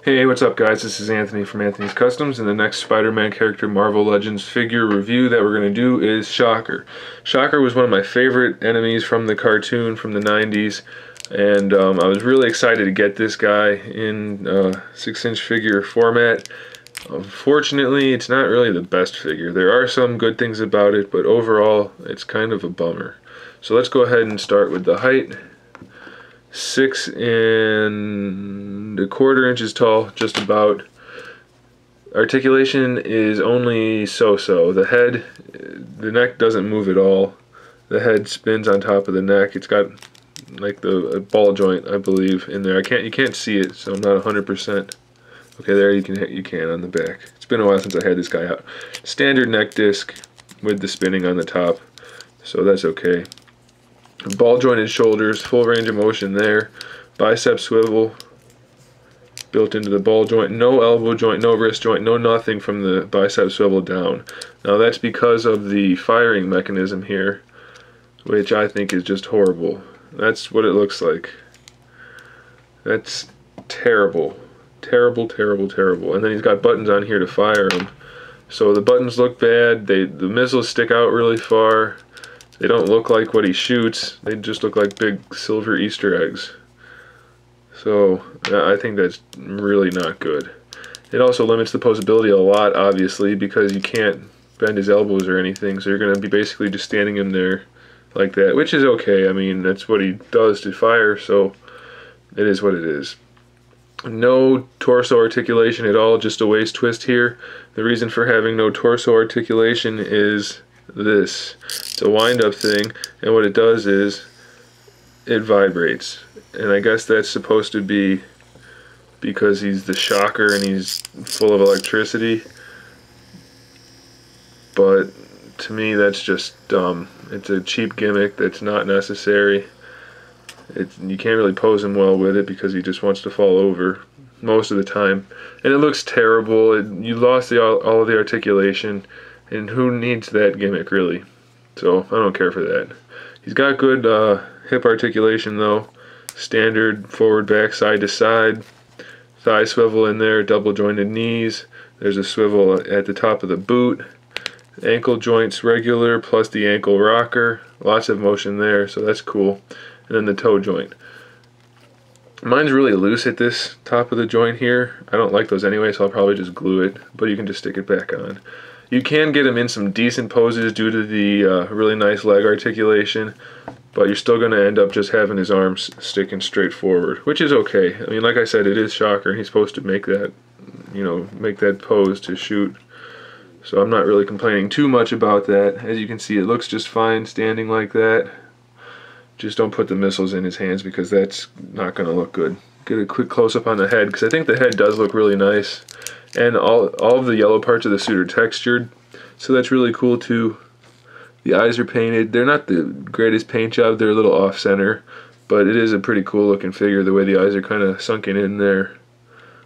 Hey, what's up guys? This is Anthony from Anthony's Customs, and the next Spider-Man character Marvel Legends figure review that we're going to do is Shocker. Shocker was one of my favorite enemies from the cartoon from the 90s, and I was really excited to get this guy in 6-inch figure format. Unfortunately, it's not really the best figure. There are some good things about it, but overall, it's kind of a bummer. So let's go ahead and start with the height. 6 1/4 inches tall, just about. Articulation is only so-so. The head, the neck doesn't move at all. The head spins on top of the neck. It's got like a ball joint, I believe, in there. You can't see it, so I'm not 100%. Okay, there you can on the back. It's been a while since I had this guy out. Standard neck disc with the spinning on the top, so that's okay. Ball jointed shoulders, full range of motion there. Bicep swivel built into the ball joint. No elbow joint, no wrist joint, no nothing from the bicep swivel down. Now that's because of the firing mechanism here, which I think is just horrible. That's what it looks like. That's terrible. Terrible, terrible, terrible. And then he's got buttons on here to fire them. So the buttons look bad. The missiles stick out really far. They don't look like what he shoots. They just look like big silver Easter eggs. So I think that's really not good. It also limits the posability a lot, obviously, because you can't bend his elbows or anything. So you're going to be basically just standing in there like that, which is okay. I mean, that's what he does to fire, so it is what it is. No torso articulation at all, just a waist twist here. The reason for having no torso articulation is this. It's a wind-up thing, and what it does is it vibrates, and I guess that's supposed to be because he's the Shocker and he's full of electricity, but to me that's just dumb. It's a cheap gimmick that's not necessary. You can't really pose him well with it because he just wants to fall over most of the time, and it looks terrible. You lost all of the articulation, and who needs that gimmick, really? So I don't care for that. He's got good hip articulation, though. Standard forward, back, side to side. Thigh swivel in there, double jointed knees. There's a swivel at the top of the boot. Ankle joints regular, plus the ankle rocker. Lots of motion there, so that's cool. And then the toe joint. Mine's really loose at this top of the joint here. I don't like those anyway, so I'll probably just glue it, but you can just stick it back on. You can get him in some decent poses due to the really nice leg articulation, but you're still going to end up just having his arms sticking straight forward, which is okay. I mean, like I said, it is Shocker. He's supposed to make that, make that pose to shoot. So I'm not really complaining too much about that. As you can see, it looks just fine standing like that. Just don't put the missiles in his hands because that's not going to look good. Get a quick close-up on the head, because I think the head does look really nice. And all of the yellow parts of the suit are textured, so that's really cool too. The eyes are painted. They're not the greatest paint job. They're a little off-center, but it is a pretty cool looking figure. The way the eyes are kind of sunken in there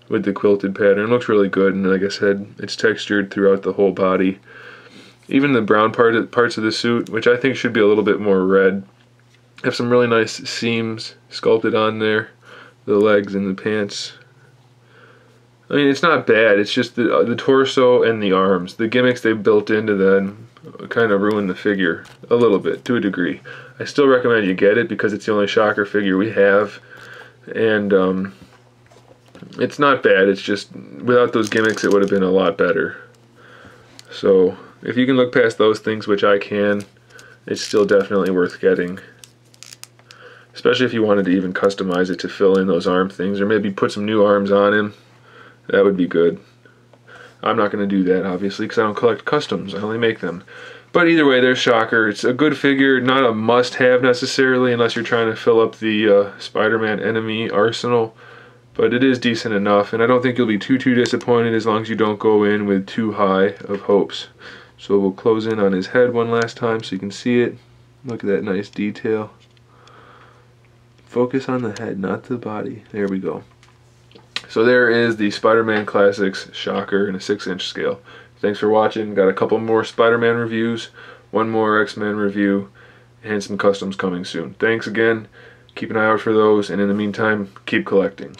with the quilted pattern. It looks really good, and like I said, it's textured throughout the whole body. Even the brown parts of the suit, which I think should be a little bit more red, have some really nice seams sculpted on there. The legs and the pants. I mean, it's not bad. It's just the torso and the arms. The gimmicks they built into them kind of ruin the figure a little bit, to a degree. I still recommend you get it because it's the only Shocker figure we have. And it's not bad. It's just, without those gimmicks, it would have been a lot better. So, if you can look past those things, which I can, it's still definitely worth getting. Especially if you wanted to even customize it to fill in those arm things, or maybe put some new arms on him. That would be good. I'm not going to do that, obviously, because I don't collect customs. I only make them. But either way, there's Shocker. It's a good figure, not a must-have necessarily, unless you're trying to fill up the Spider-Man enemy arsenal. But it is decent enough, and I don't think you'll be too disappointed as long as you don't go in with too high of hopes. So we'll close in on his head one last time so you can see it. Look at that nice detail. Focus on the head, not the body. There we go. So there is the Spider-Man Classics Shocker in a 6-inch scale. Thanks for watching. Got a couple more Spider-Man reviews, one more X-Men review, and some customs coming soon. Thanks again. Keep an eye out for those, and in the meantime, keep collecting.